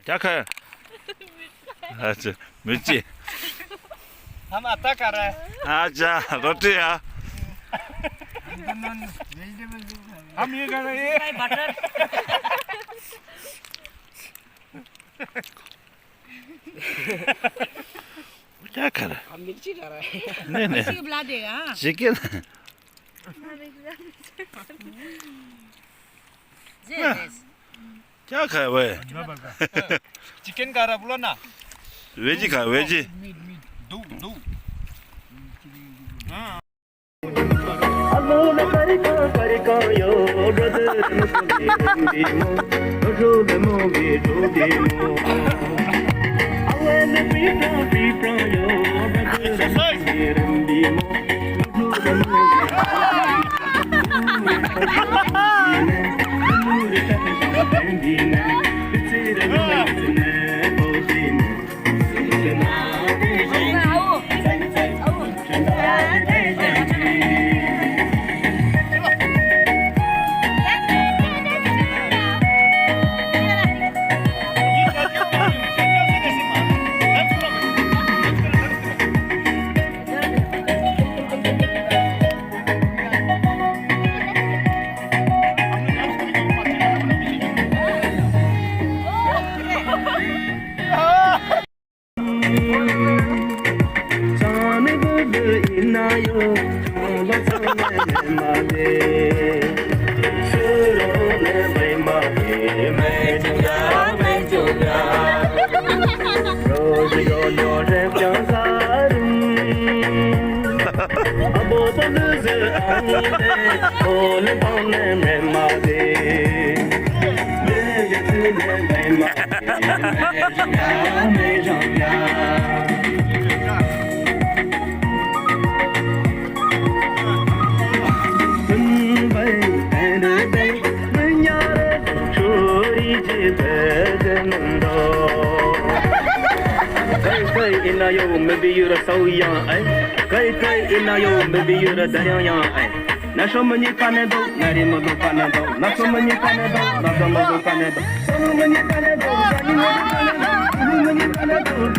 क्या अच्छा मिर्ची हम आता कर रहे हैं अच्छा रोटी है हम ये कर रहे हैं बटर क्या कर रहा है हम मिर्ची खा रहे हैं नहीं मिर्ची बुला देगा चिकन क्या खाया भाई चिकन खा रहा बोलो ना वेजी खा वेजी दू दू Maybe you're so young, eh? Kai in your maybe you're a young, eh? Na so many Canada, Nari Modo Canada, not so many Canada, not so many Canada, so many Canada, so many Canada, so